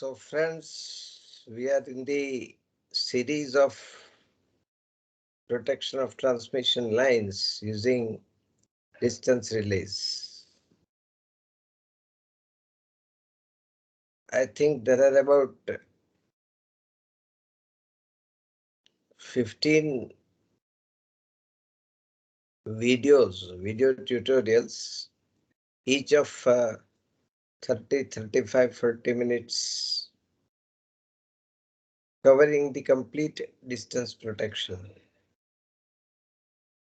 So friends, we are in the series of protection of transmission lines using distance relays. I think there are about 15 video tutorials, each of 30, 35, 40 minutes, covering the complete distance protection.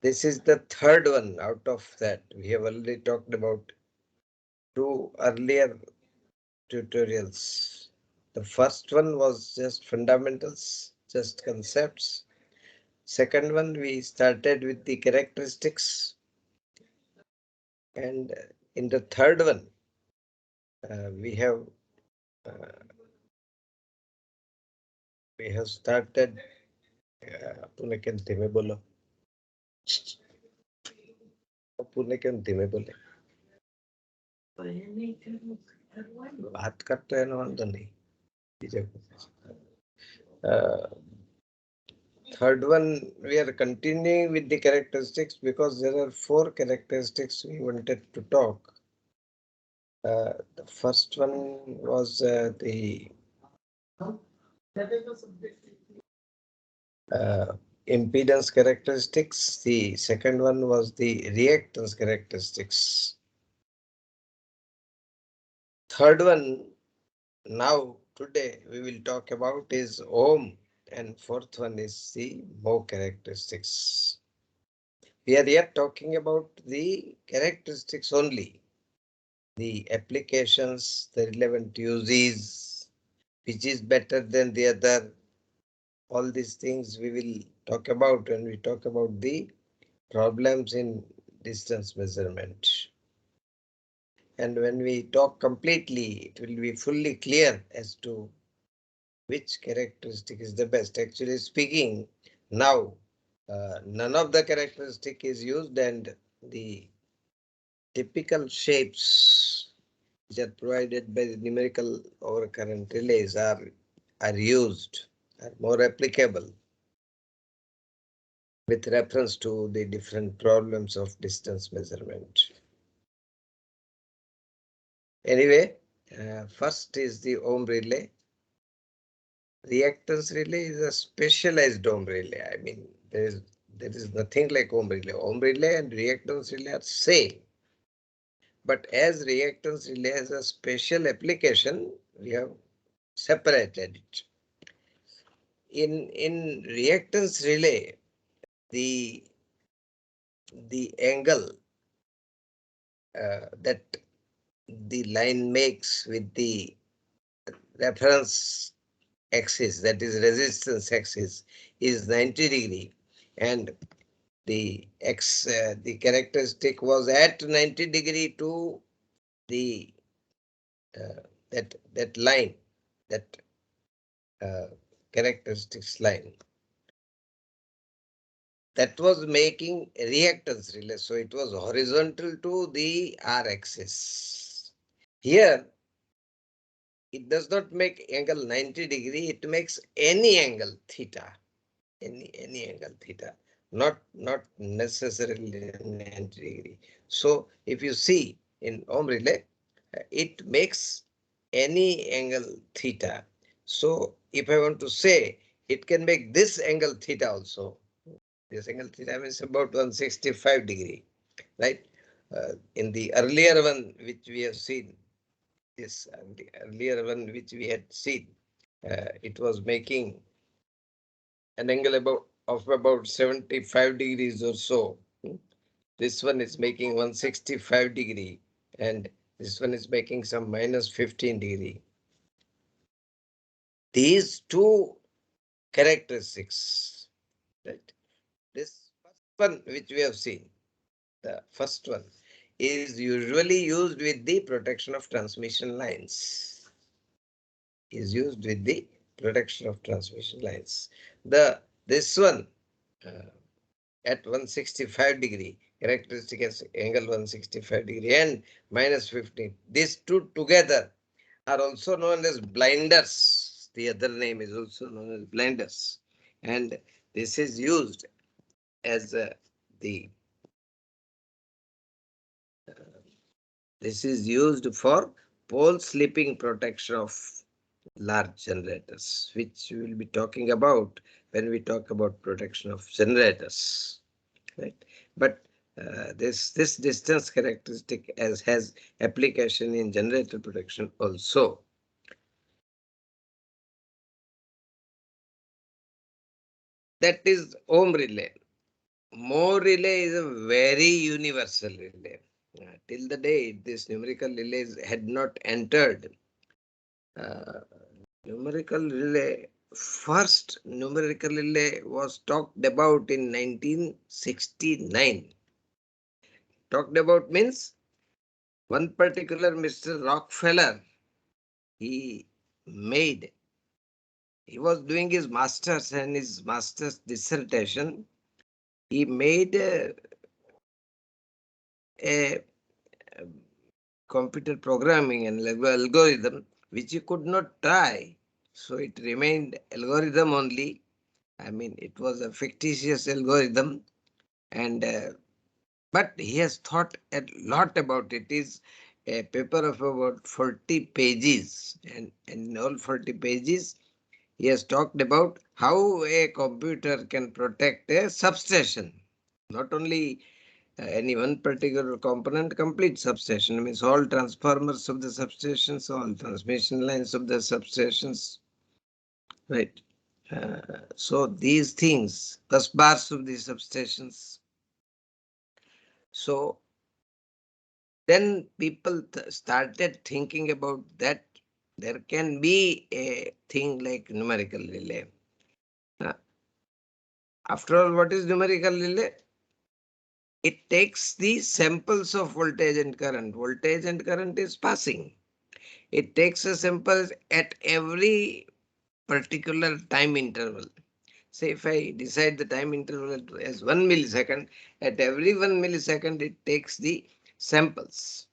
This is the third one out of that. We have already talked about two earlier tutorials. The first one was just fundamentals, just concepts. Second one, we started with the characteristics. And in the third one, we have started. Pune के धीमे बोलो. पुणे के धीमे बोले. बात करते हैं ना वांदो नहीं. Third one, we are continuing with the characteristics because there are 4 characteristics we wanted to talk. The first one was the impedance characteristics. The second one was the reactance characteristics. Third one, now today we will talk about is ohm, and fourth one is the Mho characteristics. We are here talking about the characteristics only, the applications, the relevant uses, which is better than the other. All these things we will talk about when we talk about the problems in distance measurement. And when we talk completely, it will be fully clear as to which characteristic is the best. Actually speaking, now none of the characteristic is used, and the typical shapes which are provided by the numerical overcurrent relays are used, are more applicable with reference to the different problems of distance measurement. Anyway, first is the ohm relay. Reactance relay is a specialized ohm relay. I mean, there is nothing like ohm relay. Ohm relay and reactance relay are same. But as reactance relay has a special application, we have separated it. In reactance relay, the angle that the line makes with the reference axis, that is resistance axis, is 90 degree, and the the characteristic was at 90 degree to the that line, that characteristics line. That was making reactance relay, so it was horizontal to the R axis. Here, it does not make angle 90 degree, it makes any angle theta, any angle theta, not necessarily 90 degree. So if you see in ohm relay, it makes any angle theta. So if I want to say, it can make this angle theta also. This angle theta means about 165 degree, right? In the earlier one which we have seen, this the earlier one which we had seen, it was making an angle of about 75 degrees or so. This one is making 165 degree, and this one is making some minus 15 degree. These two characteristics, right? This first one which we have seen, the first one, is usually used with the protection of transmission lines. Is used with the protection of transmission lines. This one at 165 degree, characteristic as angle 165 degree and minus 15. These two together are also known as blinders. The other name is also known as blinders. And this is used as the this is used for pole slipping protection of large generators, which we will be talking about when we talk about protection of generators, right? But this distance characteristic has application in generator protection also. That is ohm relay. More relay is a very universal relay. Till the day this numerical relays had not entered. Uh, numerical relay, first numerical relay was talked about in 1969. Talked about means one particular Mr. Rockefeller, he made, he was doing his master's and his master's dissertation. He made a computer programming and algorithm which he could not try. So it remained algorithm only. I mean, it was a fictitious algorithm, and but he has thought a lot about it. It is a paper of about 40 pages, and in all 40 pages, he has talked about how a computer can protect a substation. Not only any one particular component, complete substation means all transformers of the substations, all transmission lines of the substations, right? So these things, bus bars of the substations. So then people started thinking about that there can be a thing like numerical relay. Uh, After all, what is numerical relay? It takes the samples of voltage and current. Voltage and current is passing. It takes a sample at every particular time interval. Say if I decide the time interval as 1 millisecond, at every 1 millisecond it takes the samples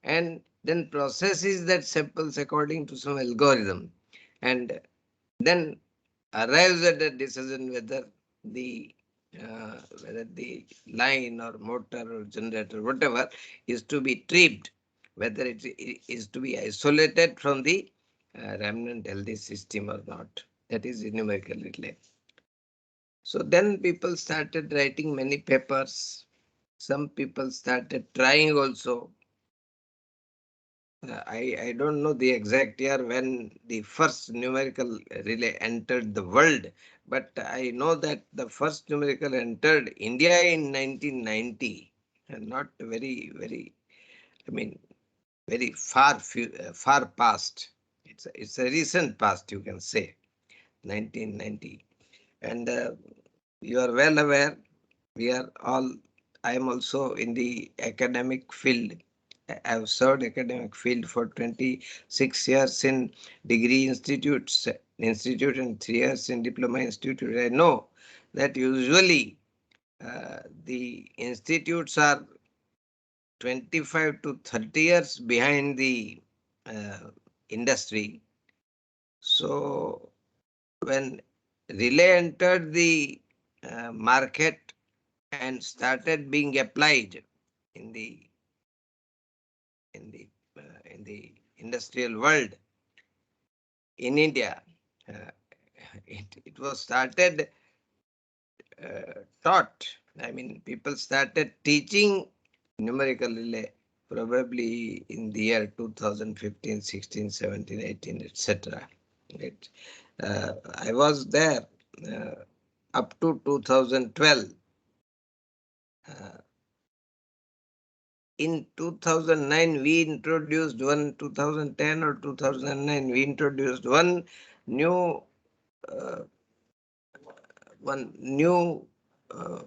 and then processes that samples according to some algorithm and then arrives at a decision the whether the line or motor or generator, whatever, is to be tripped, whether it is to be isolated from the remnant healthy system or not. That is numerical relay. So then people started writing many papers. Some people started trying also. I don't know the exact year when the first numerical relay entered the world, but I know that the first numerical entered India in 1990, and not very, I mean, very far past. It's a recent past, you can say, 1990. And you are well aware, we are all, I am also in the academic field. I have served academic field for 26 years in degree institute and 3 years in diploma institute. I know that usually the institutes are 25 to 30 years behind the uh, industry. So when relay entered the market and started being applied in the in the industrial world in India, uh, it was started taught. I mean, people started teaching numerical relay probably in the year 2015, 16, 17, 18, etc. Right? I was there uh, up to 2012. Uh, in 2009, we introduced one, 2010 or 2009, we introduced new, uh, one new uh,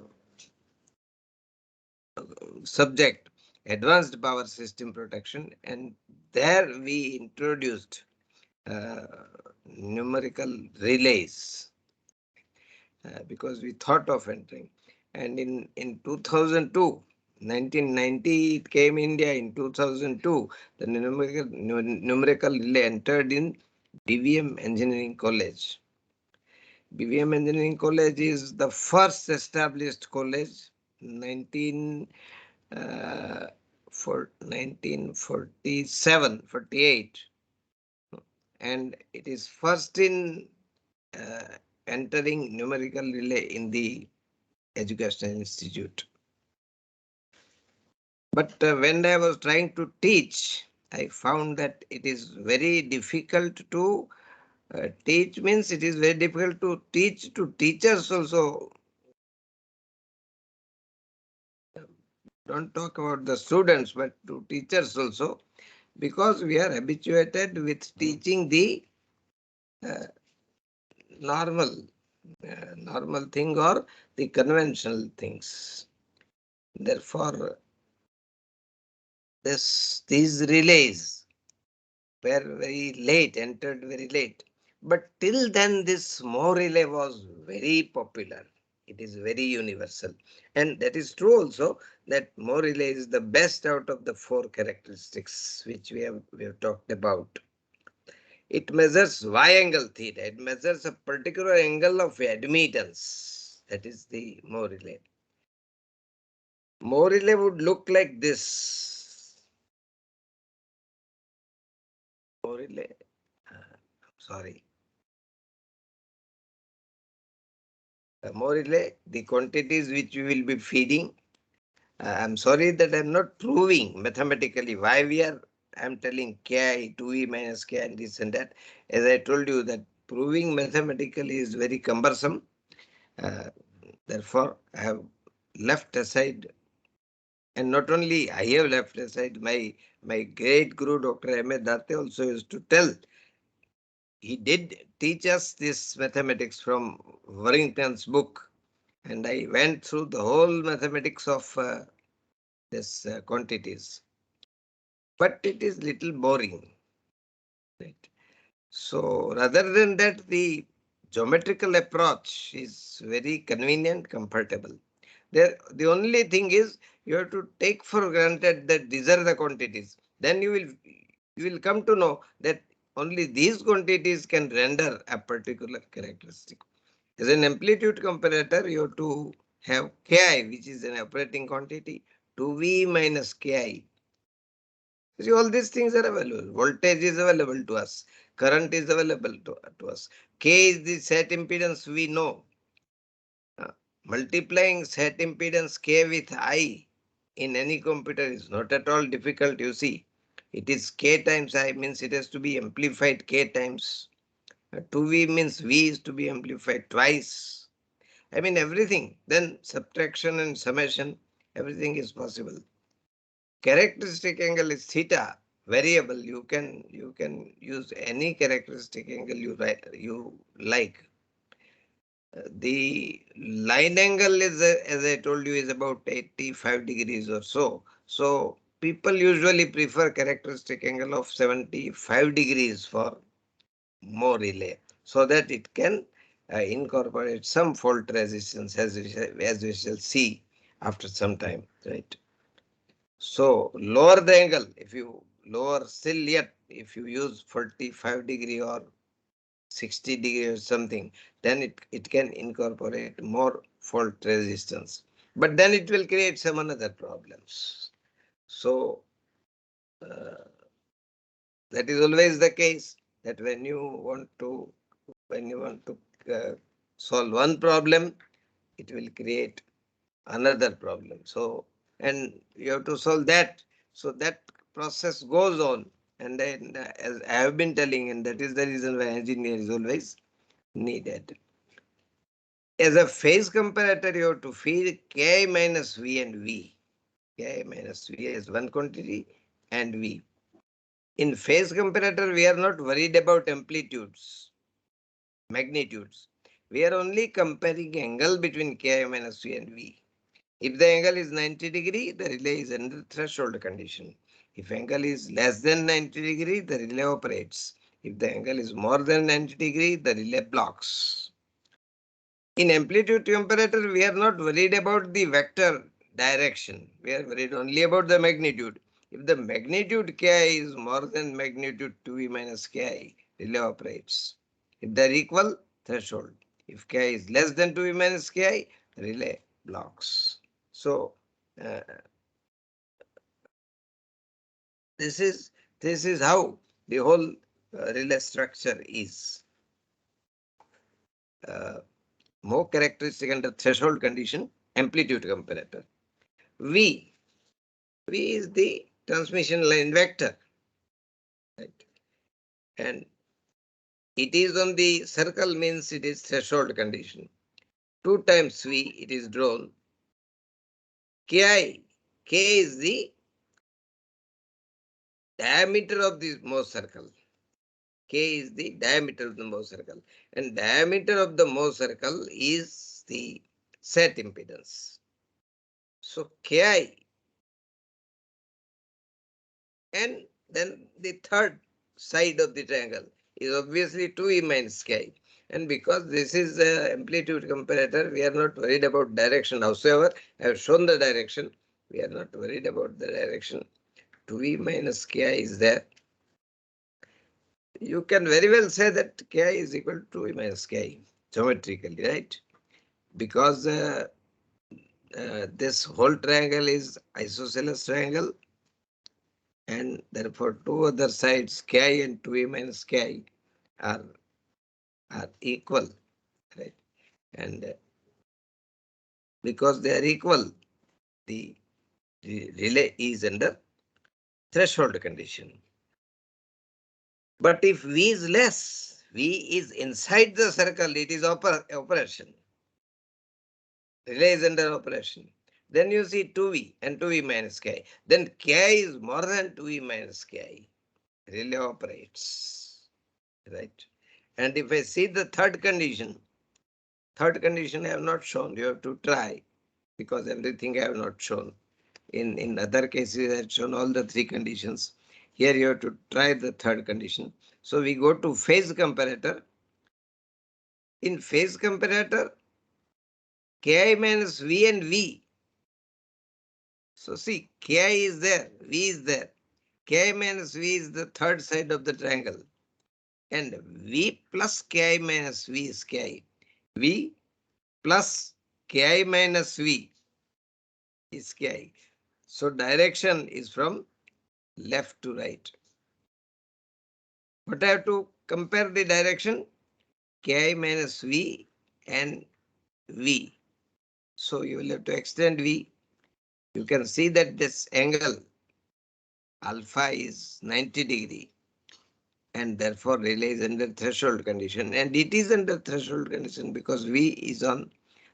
subject, advanced power system protection, and there we introduced uh, numerical relays because we thought of entering. And in 2002, 1990 it came India. In 2002, the numerical relay entered in BVM Engineering College. BVM Engineering College is the first established college, 19 for 1947, 48, and it is first in uh, entering numerical relay in the educational institute. But when I was trying to teach, I found that it is very difficult to teach. Means it is very difficult to teach to teachers also. Don't talk about the students, but to teachers also, because we are habituated with teaching the uh, normal, normal thing or the conventional things. Therefore, these relays were very late, entered very late. But till then, this Moore relay was very popular. It is very universal. And that is true also that Moore relay is the best out of the four characteristics which we have talked about. It measures Y angle theta. It measures a particular angle of admittance. That is the Moore relay. Moore relay would look like this. Moore relay. Sorry. More relay, the quantities which we will be feeding. I'm sorry that I'm not proving mathematically why I'm telling ki, 2e minus k and this and that. As I told you that proving mathematically is very cumbersome. Uh, Therefore, I have left aside, and not only I have left aside, my great guru Dr. M. A. Date also used to tell. He did teach us this mathematics from Warrington's book. And I went through the whole mathematics of this quantities. But it is little boring. Right? So rather than that, the geometrical approach is very convenient, comfortable. The only thing is you have to take for granted that these are the quantities. Then you will come to know that only these quantities can render a particular characteristic. As an amplitude comparator, you have to have Ki, which is an operating quantity, 2V minus Ki. See, all these things are available. Voltage is available to us. Current is available to us. K is the set impedance we know. Multiplying set impedance K with I in any computer is not at all difficult, you see. It is K times I, means it has to be amplified K times. 2V means V is to be amplified twice. I mean everything. Then subtraction and summation, everything is possible. Characteristic angle is theta, variable. You can use any characteristic angle you like. The line angle is, as I told you, is about 85 degrees or so. So people usually prefer characteristic angle of 75 degrees for more relay, so that it can incorporate some fault resistance, as we shall see after some time, right? So lower the angle, if you lower still yet, if you use 45 degree or 60 degree or something, then it can incorporate more fault resistance. But then it will create some another problems. So uh, that is always the case, that when you want to solve one problem, it will create another problem. So, and you have to solve that. So that process goes on. And then, as I have been telling, and that is the reason why engineer is always needed. As a phase comparator, you have to feed Ki minus V and V. Ki minus V is one quantity and V. In phase comparator, we are not worried about amplitudes, magnitudes. We are only comparing angle between Ki minus V and V. If the angle is 90 degree, the relay is under threshold condition. If angle is less than 90 degree, the relay operates. If the angle is more than 90 degree, the relay blocks. In amplitude comparator, we are not worried about the vector direction. We are worried only about the magnitude. If the magnitude Ki is more than magnitude 2V minus Ki, relay operates. If they are equal, threshold. If Ki is less than 2V minus Ki, relay blocks. So, uh, this is how the whole relay structure is. More characteristic under threshold condition, amplitude comparator. V is the transmission line vector, right? And it is on the circle, means it is threshold condition. 2 times V, it is drawn. Ki, K is the diameter of the Mohs circle. K is the diameter of the Mohs circle. And diameter of the Mohs circle is the set impedance. So Ki, and then the third side of the triangle is obviously 2E minus Ki. And because this is the amplitude comparator, we are not worried about direction. However, I have shown the direction. We are not worried about the direction. 2E minus Ki is there. You can very well say that Ki is equal to 2E minus Ki geometrically, right? Because this whole triangle is isosceles triangle, and therefore two other sides Ki and 2E minus Ki are equal, right? And because they are equal, the relay is under threshold condition. But if V is less, V is inside the circle, it is operation. Relay is under operation. Then you see 2V and 2V minus Ki. Then Ki is more than 2V minus Ki. Relay operates, right? And if I see the third condition I have not shown. You have to try, because everything I have not shown. In other cases, I have shown all the three conditions. Here you have to try the third condition. So we go to phase comparator. In phase comparator, Ki minus V and V. So see, Ki is there, V is there. Ki minus V is the third side of the triangle. And V plus Ki minus V is Ki. V plus Ki minus V is Ki. So direction is from left to right. But I have to compare the direction Ki minus V and V. So you will have to extend V. You can see that this angle alpha is 90 degree, and therefore relay is under threshold condition, and it is under threshold condition because V is on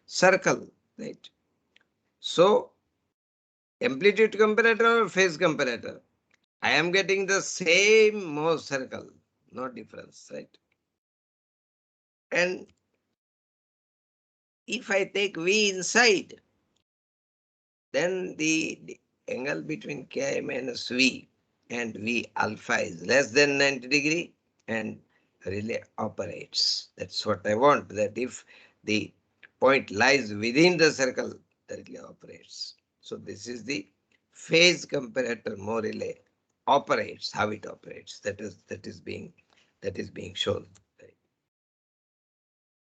circle, right? So amplitude comparator or phase comparator, I am getting the same Mohs circle, no difference, right? And if I take V inside, then the angle between Ki minus V and V alpha is less than 90 degree, and relay operates. That's what I want, that if the point lies within the circle, the relay operates. So this is the phase comparator Mohr relay operates, how it operates. That is being shown.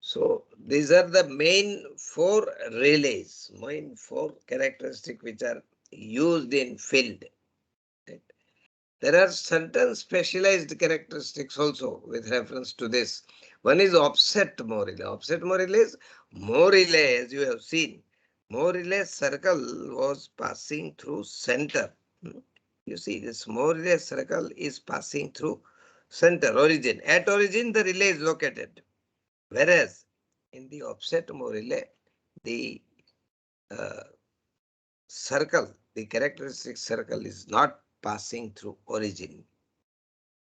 So these are the main four relays, main four characteristics which are used in field. Right? There are certain specialized characteristics also with reference to this. One is offset Mohr relay. Offset Mohr relay is Mohr relay, as you have seen. Mohr relay circle was passing through center. You see, this Mohr relay circle is passing through center, origin. At origin, the relay is located. Whereas in the offset Mohr relay, the circle, the characteristic circle is not passing through origin.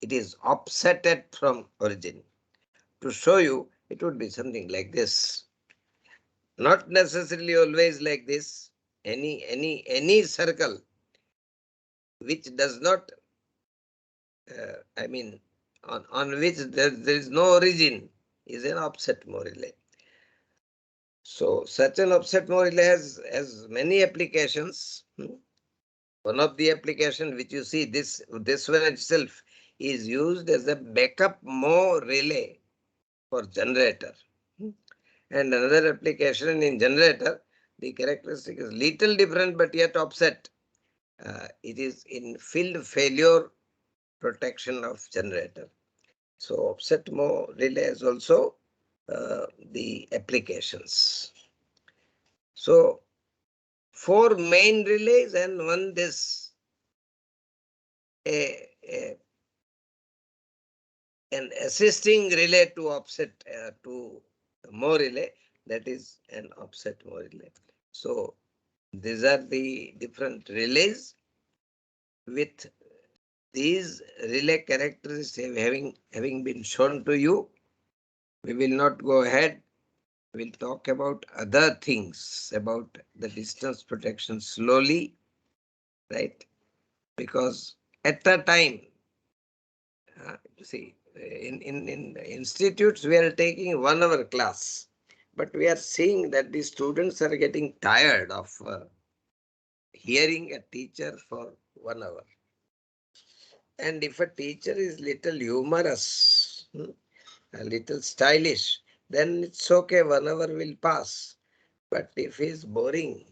It is offsetted from origin. To show you, it would be something like this. Not necessarily always like this. Any circle which does not, on which there is no origin is an offset Mohr relay. So such an offset more relay has many applications. One of the application which you see, this one itself is used as a backup more relay for generator. And another application in generator, the characteristic is little different but yet offset. It is in field failure protection of generator. So offset more relay is also the applications. So 4 main relays and one this a an assisting relay to offset to more relay, that is an offset more relay. So these are the different relays with these relay characteristics having been shown to you. We will not go ahead. We'll talk about other things about the distance protection slowly, right? Because at the time, see, in the institutes, we are taking 1 hour class, but we are seeing that the students are getting tired of hearing a teacher for 1 hour. And if a teacher is little humorous, a little stylish, then it's okay, 1 hour will pass. But if he's boring,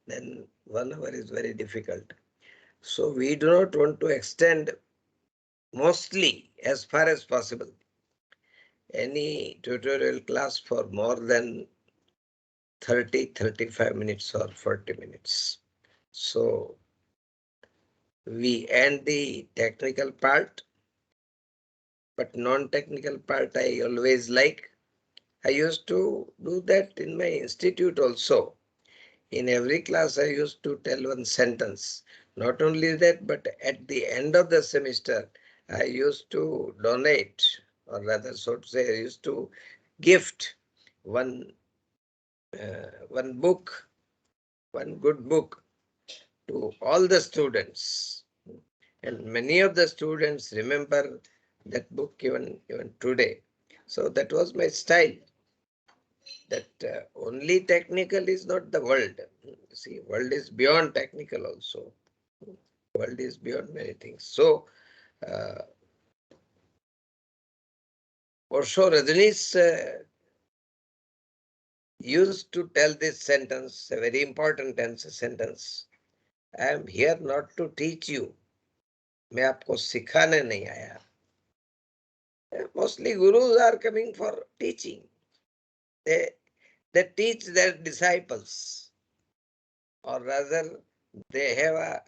then 1 hour is very difficult. So we do not want to extend mostly as far as possible any tutorial class for more than 30, 35 minutes or 40 minutes. So we end the technical part, but non-technical part I always like. I used to do that in my institute also. In every class, I used to tell one sentence. Not only that, but at the end of the semester, I used to donate, or rather, so to say, I used to gift one book, one good book to all the students. And many of the students remember that book even today. So that was my style. That only technical is not the world. See, world is beyond technical also. World is beyond many things. So, Osho Rajneesh used to tell this sentence, a very important sentence. I am here not to teach you. मैं आपको सिखाने नहीं आया. Mostly gurus are coming for teaching. They, they teach their disciples, or rather, they have a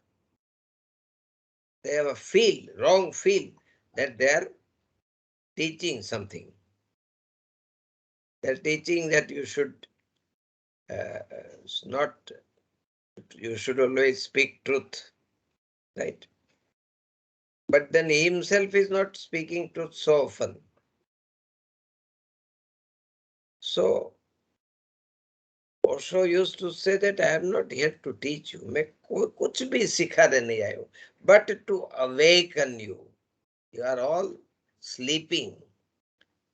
wrong feel that they are teaching something. They're teaching that you should not, you should always speak truth, right? But then he himself is not speaking truth so often. So Osho used to say that I am not here to teach you. मैं कुछ भी सिखाने नहीं आया हूँ, but to awaken you. You are all sleeping.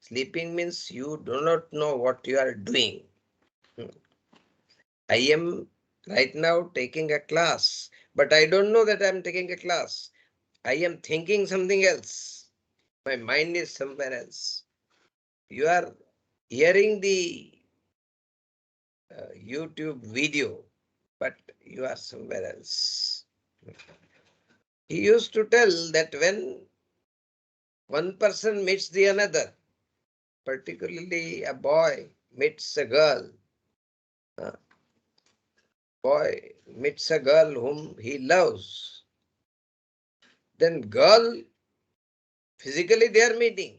Sleeping means you do not know what you are doing. I am right now taking a class, but I don't know that I am taking a class. I am thinking something else. My mind is somewhere else. You are hearing the YouTube video, but you are somewhere else. He used to tell that when one person meets the another, particularly a boy meets a girl, uh, boy meets a girl whom he loves, then girl, physically they are meeting,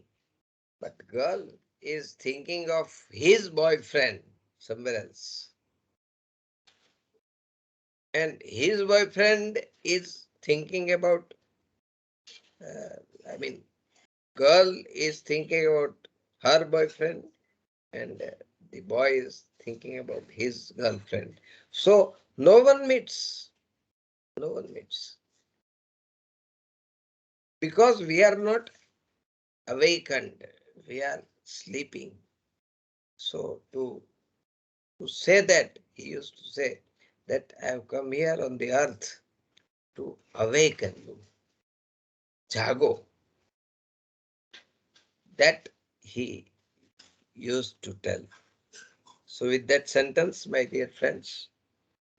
but girl is thinking of his boyfriend somewhere else. And his boyfriend is thinking about, I mean, girl is thinking about her boyfriend, and the boy is thinking about his girlfriend. So no one meets. No one meets. Because we are not awakened, we are sleeping. So to to say that, he used to say that I have come here on the earth to awaken you. Jago. That he used to tell. So with that sentence, my dear friends,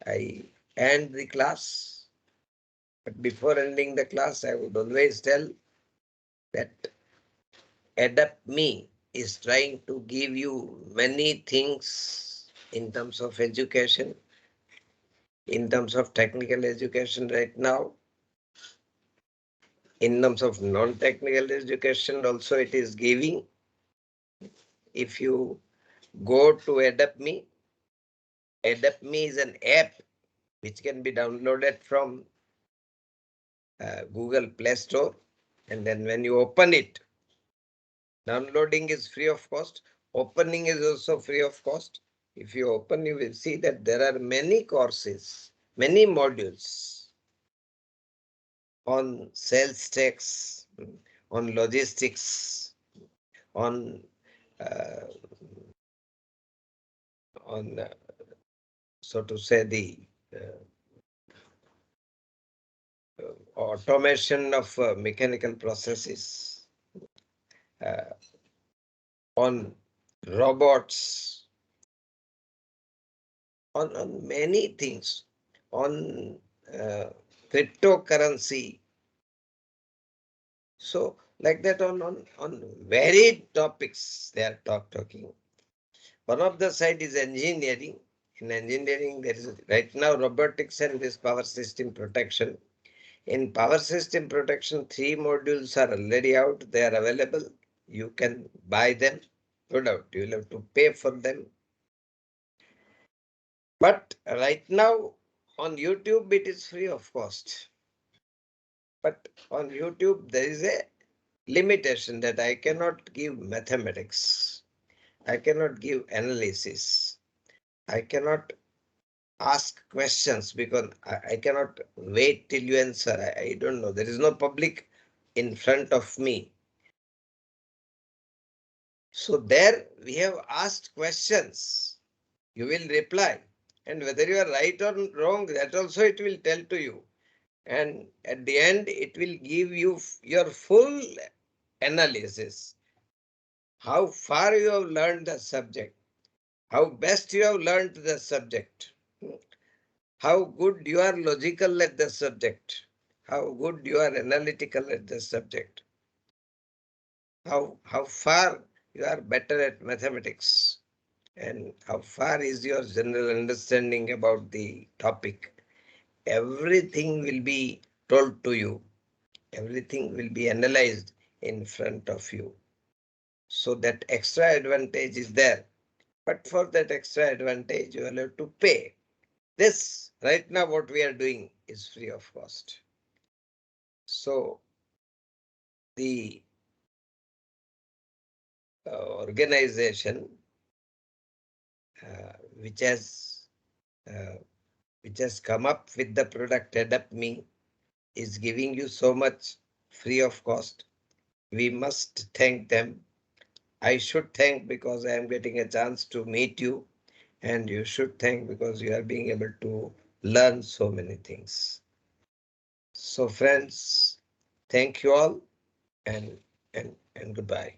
I end the class. But before ending the class, I would always tell that Adapt Me is trying to give you many things in terms of education, in terms of technical education right now, in terms of non-technical education also it is giving. If you go to Adapt Me is an app which can be downloaded from Google Play Store, and then when you open it, downloading is free of cost, opening is also free of cost. If you open, you will see that there are many courses, many modules on sales tax, on logistics, on uh, so to say the automation of mechanical processes, uh, on robots, on many things, on cryptocurrency. So like that on varied topics they are talking. One of the side is engineering. In engineering, there is right now robotics and this power system protection. In power system protection, 3 modules are already out. They are available. You can buy them. No doubt, you will have to pay for them. But right now on YouTube, it is free of cost. But on YouTube, there is a limitation that I cannot give mathematics. I cannot give analysis. I cannot ask questions because I cannot wait till you answer. I don't know. There is no public in front of me. So there we have asked questions. You will reply. And whether you are right or wrong, that also it will tell to you. And at the end, it will give you your full analysis. How far you have learned the subject. How best you have learned the subject. How good you are logical at the subject. How good you are analytical at the subject. How far you are better at mathematics. And how far is your general understanding about the topic. Everything will be told to you. Everything will be analyzed in front of you. So that extra advantage is there. But for that extra advantage, you will have to pay. This, right now, what we are doing is free of cost. So the organization uh, which has uh, come up with the product Adapt Me is giving you so much free of cost. We must thank them. I should thank because I am getting a chance to meet you, and you should thank because you are being able to learn so many things. So friends, thank you all, and goodbye.